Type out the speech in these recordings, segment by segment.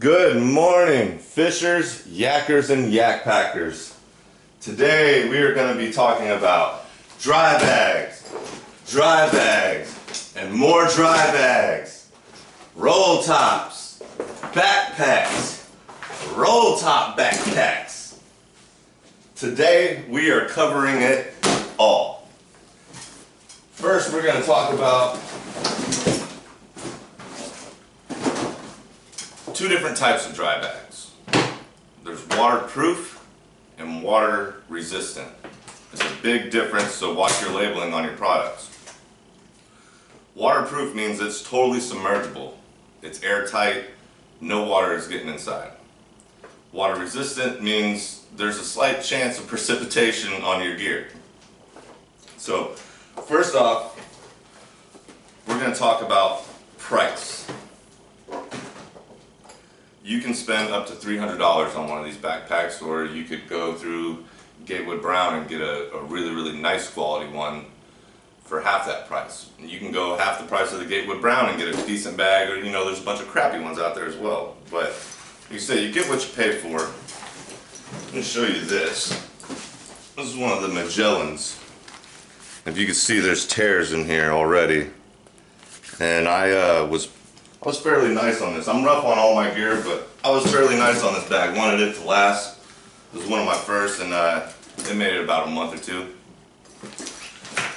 Good morning, fishers, yackers, and yak packers. Today we are going to be talking about dry bags, and more dry bags, roll tops, backpacks, roll top backpacks. Today we are covering it all. First we're going to talk about two different types of dry bags. There's waterproof and water resistant. It's a big difference, so watch your labeling on your products. Waterproof means it's totally submergible. It's airtight, no water is getting inside. Water resistant means there's a slight chance of precipitation on your gear. So first off, we're going to talk about price. You can spend up to $300 on one of these backpacks, or you could go through Gatewood Brown and get a really nice quality one for half that price. You can go half the price of the Gatewood Brown and get a decent bag, or there's a bunch of crappy ones out there as well. But you say you get what you pay for. Let me show you this. This is one of the Magellans. If you can see, there's tears in here already. And I was fairly nice on this. I'm rough on all my gear, but I was fairly nice on this bag. Wanted it to last. It was one of my first, and it made it about a month or two.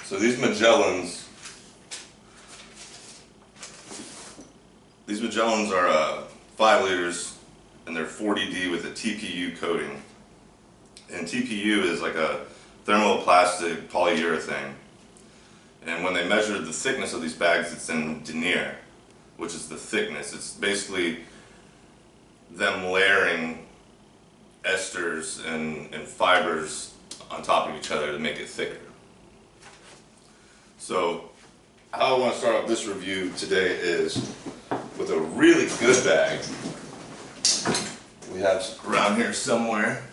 So these Magellans are 5 liters, and they're 40D with a TPU coating. And TPU is like a thermoplastic polyurethane. And when they measured the thickness of these bags, it's in denier, which is the thickness. It's basically them layering esters and fibers on top of each other to make it thicker. So how I want to start off this review today is with a really good bag. We have around here somewhere.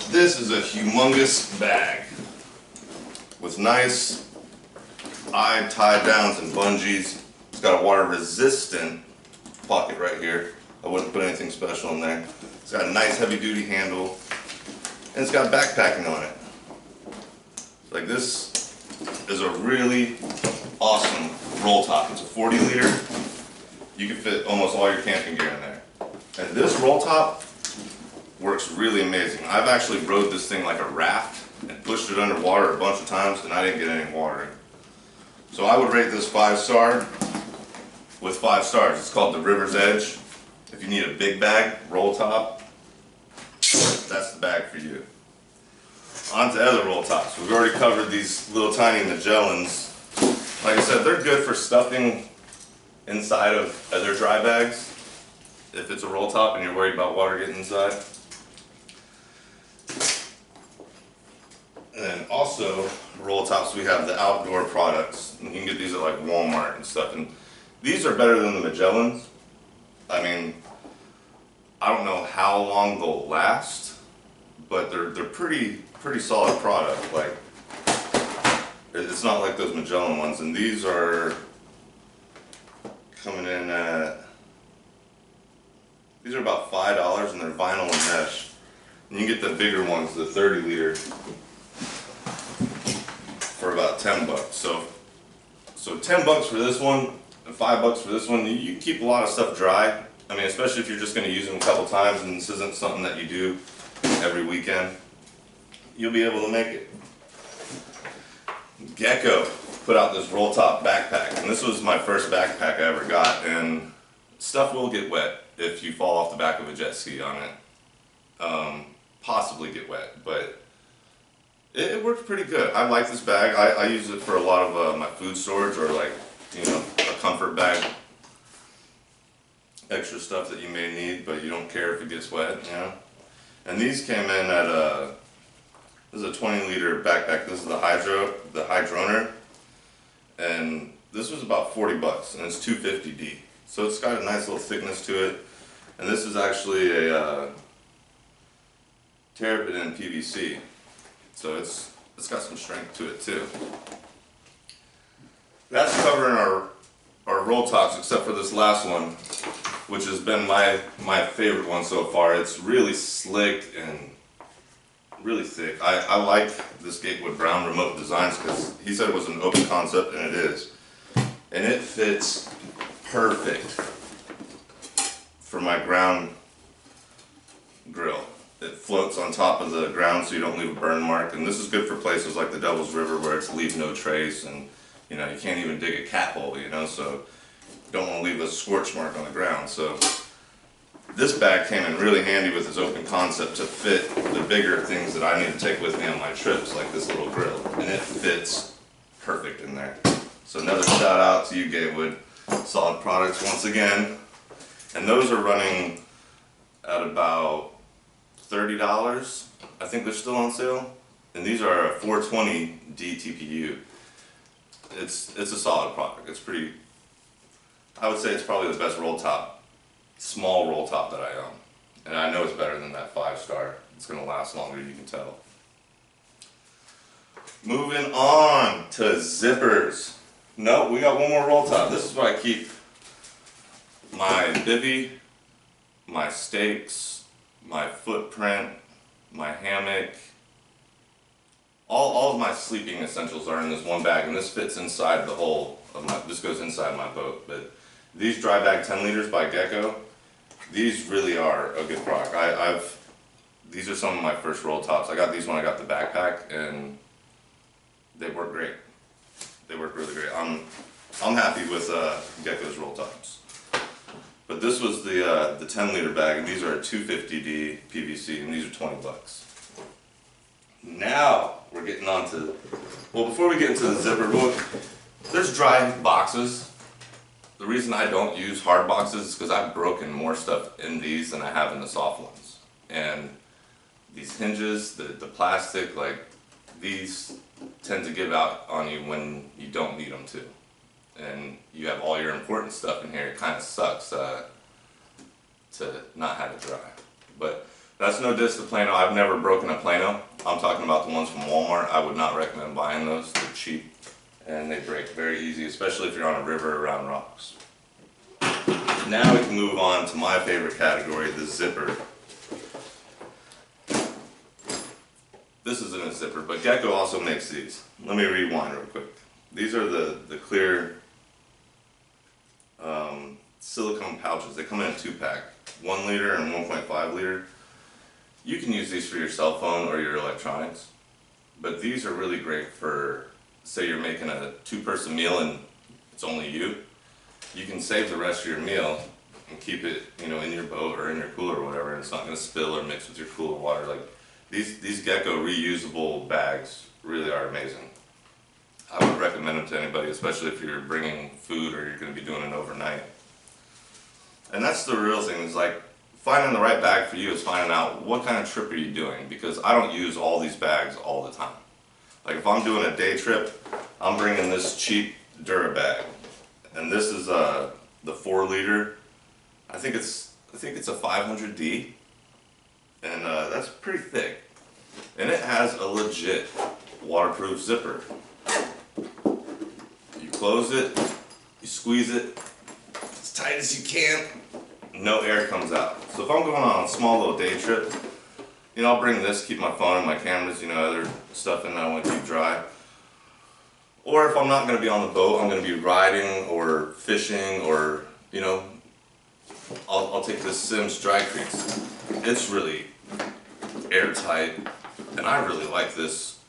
This is a humongous bag with nice eye tie downs and bungees. It's got a water resistant pocket right here. I wouldn't put anything special in there. It's got a nice heavy duty handle, and it's got backpacking on it. Like, this is a really awesome roll top. It's a 40 liter. You can fit almost all your camping gear in there. And this roll top works really amazing. I've actually rode this thing like a raft and pushed it underwater a bunch of times, and I didn't get any water in. So I would rate this 5-star with 5 stars. It's called the River's Edge. If you need a big bag, roll top, that's the bag for you. On to other roll tops. We've already covered these little tiny Magellans. Like I said, they're good for stuffing inside of other dry bags if it's a roll top and you're worried about water getting inside. And then also, roll tops, we have the outdoor products. And you can get these at like Walmart and stuff. And these are better than the Magellans. I mean, I don't know how long they'll last, but they're pretty solid product. Like, it's not like those Magellan ones. And these are coming in at, these are about $5, and they're vinyl and mesh. And you can get the bigger ones, the 30 liter. For about 10 bucks. So 10 bucks for this one and $5 for this one. You can keep a lot of stuff dry. I mean, especially if you're just going to use them a couple times and this isn't something that you do every weekend. You'll be able to make it. Gecko put out this roll top backpack, and this was my first backpack I ever got, and stuff will get wet if you fall off the back of a jet ski on it. Possibly get wet, but it works pretty good. I like this bag. I use it for a lot of my food storage, or like, a comfort bag. Extra stuff that you may need, but you don't care if it gets wet, And these came in at this is a 20 liter backpack. This is the Hydroner. And this was about 40 bucks, and it's 250D. So it's got a nice little thickness to it. And this is actually a terrapin PVC. So it's got some strength to it too. roll tops except for this last one, which has been my favorite one so far. It's really slick and really thick. I like this Gatewood Brown remote designs because he said it was an open concept, and it is. And it fits perfect for my ground grill. It floats on top of the ground so you don't leave a burn mark, and this is good for places like the Devil's River where it's leave no trace, and you know, you can't even dig a cat hole, you know, so you don't want to leave a scorch mark on the ground. So this bag came in really handy with its open concept to fit the bigger things that I need to take with me on my trips, like this little grill, and it fits perfect in there. So another shout out to you, Gatewood. Solid products once again. And those are running at about $30. I think they're still on sale. And these are a 420 DTPU. It's a solid product. It's pretty, I would say it's probably the best roll top, small roll top that I own. And I know it's better than that 5-star. It's going to last longer, you can tell. Moving on to zippers. No, we got one more roll top. This is where I keep my bivvy, my stakes, my footprint, my hammock. All of my sleeping essentials are in this one bag, and this fits inside the whole of my, this goes inside my boat. But these dry bag 10 liters by Gecko, these really are a good product. These are some of my first roll tops. I got these when I got the backpack, and they work great. They work really great. I'm happy with Gecko's roll tops. But this was the 10 liter bag, and these are a 250D PVC, and these are 20 bucks. Now we're getting on to, well, before we get into the zipper, look, there's dry boxes. The reason I don't use hard boxes is because I've broken more stuff in these than I have in the soft ones. And these hinges, the plastic, like, these tend to give out on you when you don't need them to. And you have all your important stuff in here. It kind of sucks to not have it dry. But that's no diss to Plano. I've never broken a Plano. I'm talking about the ones from Walmart. I would not recommend buying those. They're cheap and they break very easy, especially if you're on a river around rocks. Now we can move on to my favorite category, the zipper. This isn't a zipper, but Gecko also makes these. Let me rewind real quick. These are the clear silicone pouches. They come in a 2-pack, 1 liter and 1.5 liter. You can use these for your cell phone or your electronics, but these are really great for, say you're making a 2-person meal and it's only you. You can save the rest of your meal and keep it, you know, in your boat or in your cooler or whatever, and it's not going to spill or mix with your cooler water. Like these Gecko reusable bags really are amazing. I would recommend them to anybody, especially if you're bringing food or you're going to be doing it overnight. And that's the real thing, is like finding the right bag for you is finding out what kind of trip are you doing, because I don't use all these bags all the time. Like if I'm doing a day trip, I'm bringing this cheap Dura bag, and this is the 4 liter. I think it's a 500D, and that's pretty thick, and it has a legit waterproof zipper. You close it, you squeeze it as tight as you can, no air comes out. So if I'm going on a small little day trip, you know, I'll bring this, keep my phone and my cameras, you know, other stuff in that I want to keep dry. Or if I'm not going to be on the boat, I'm going to be riding or fishing, or, you know, I'll take this Sims Dry Crease. It's really airtight, and I really like this.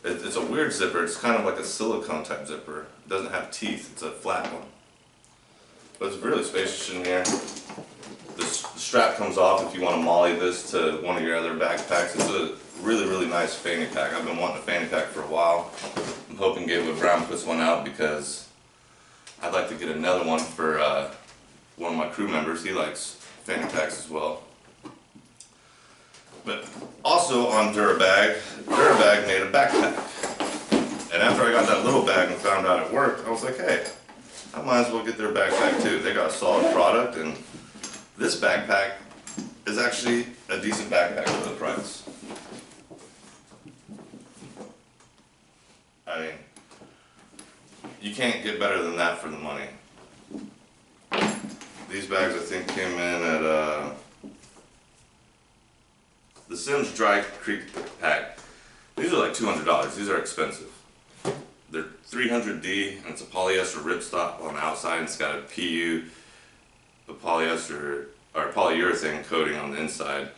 It's a weird zipper. It's kind of like a silicone type zipper. It doesn't have teeth. It's a flat one. But it's really spacious in here. The strap comes off if you want to molly this to one of your other backpacks. It's a really, really nice fanny pack. I've been wanting a fanny pack for a while. I'm hoping Gatewood Brown puts one out, because I'd like to get another one for one of my crew members. He likes fanny packs as well. But also on Durabag made a backpack. And after I got that little bag and found out it worked, I was like, hey, I might as well get their backpack too. They got a solid product, and this backpack is actually a decent backpack for the price. I mean, you can't get better than that for the money. These bags I think came in at the Sims Dry Creek pack. These are like $200. These are expensive. They're 300D and it's a polyester ripstop on the outside. It's got a PU, a polyester or polyurethane coating on the inside,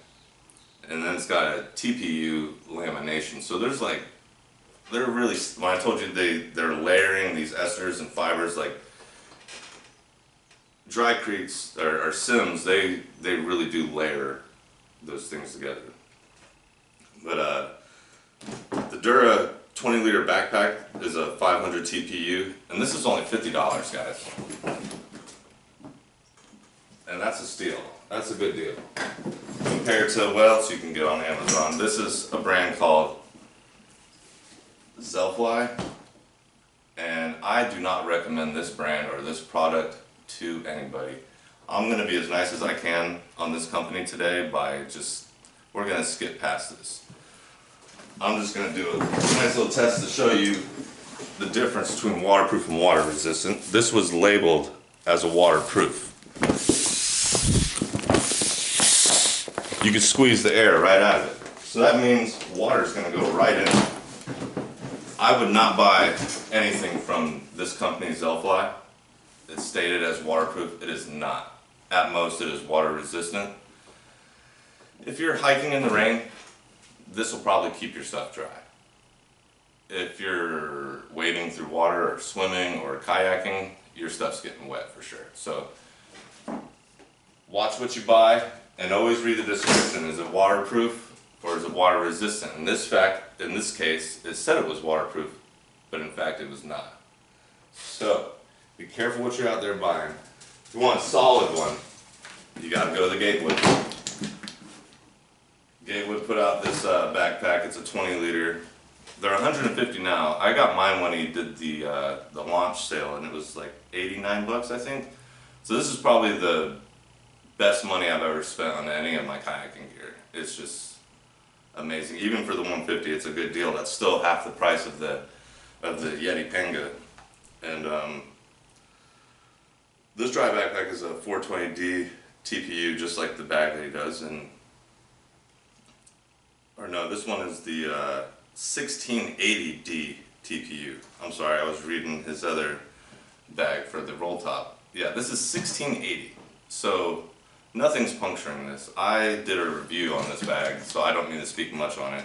and then it's got a TPU lamination. So there's like, they're really, when I told you they're layering these esters and fibers, like Dry Creeks or Sims, they really do layer those things together. But the Dura 20-liter backpack is a 500 TPU, and this is only $50, guys. And that's a steal. That's a good deal. Compared to what else you can get on Amazon. This is a brand called Zelfly, and I do not recommend this brand or this product to anybody. I'm going to be as nice as I can on this company today by we're going to skip past this. I'm just going to do a nice little test to show you the difference between waterproof and water resistant. This was labeled as a waterproof. You can squeeze the air right out of it. So that means water is going to go right in. I would not buy anything from this company, Zelfly. It's stated as waterproof. It is not. At most, it is water resistant. If you're hiking in the rain, this will probably keep your stuff dry. If you're wading through water or swimming or kayaking, your stuff's getting wet for sure. So watch what you buy and always read the description. Is it waterproof or is it water resistant? In this case, it said it was waterproof, but in fact it was not. So be careful what you're out there buying. If you want a solid one, you gotta go to the Gatewood. Gatewood put out this backpack. It's a 20-liter. They're $150 now. I got mine when he did the launch sale, and it was like $89, I think. So this is probably the best money I've ever spent on any of my kayaking gear. It's just amazing. Even for the $150, it's a good deal. That's still half the price of the Yeti Penga. And this dry backpack is a 420D TPU, just like the bag that he does. Or no, this one is the 1680D TPU. I'm sorry, I was reading his other bag for the roll top. Yeah, this is 1680. So nothing's puncturing this. I did a review on this bag, so I don't need to speak much on it.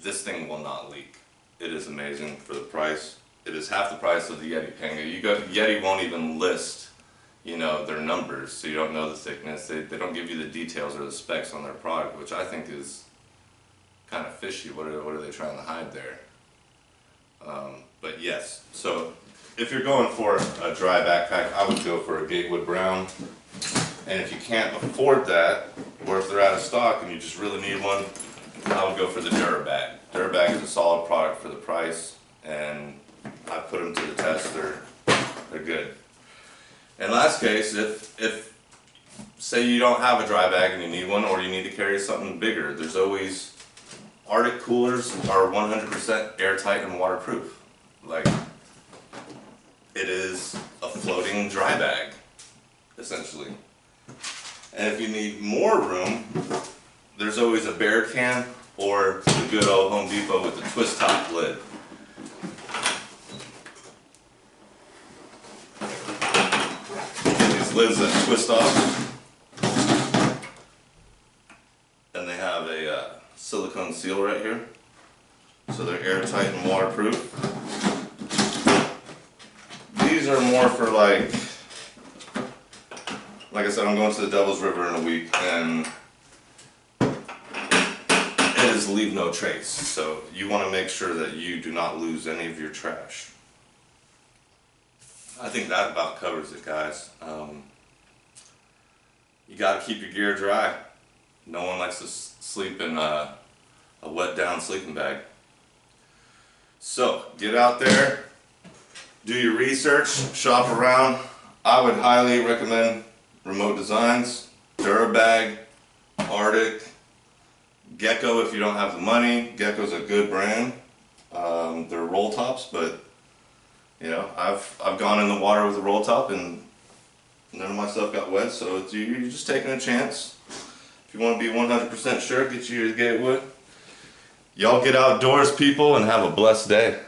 This thing will not leak. It is amazing for the price. It is half the price of the Yeti Penga. Yeti won't even list, their numbers, so you don't know the thickness. They don't give you the details or the specs on their product, which I think is kind of fishy. What are they trying to hide there? But yes, so if you're going for a dry backpack, I would go for a Gatewood Brown. And if you can't afford that, or if they're out of stock and you just really need one, I would go for the Durabag. Durabag is a solid product for the price, and I put them to the test. They're good. In last case, if say you don't have a dry bag and you need one, or you need to carry something bigger, there's always Arctic coolers are 100% airtight and waterproof. Like, it is a floating dry bag, essentially. And if you need more room, there's always a bear can or the good old Home Depot with the twist top lid. These lids that twist off, and they have a silicone seal right here, so they're airtight and waterproof. These are more for like I said, I'm going to the Devil's River in a week, and it is leave no trace. So you want to make sure that you do not lose any of your trash. I think that about covers it, guys. You got to keep your gear dry. No one likes to sleep in a wet down sleeping bag. So get out there, do your research, shop around. I would highly recommend Remote Designs, Durabag, Arctic, Gecko if you don't have the money. Gecko's a good brand. They're roll tops, but You know, I've gone in the water with a roll top and none of my stuff got wet, so you're just taking a chance. If you want to be 100% sure, get you your Gatewood. Y'all get outdoors, people, and have a blessed day.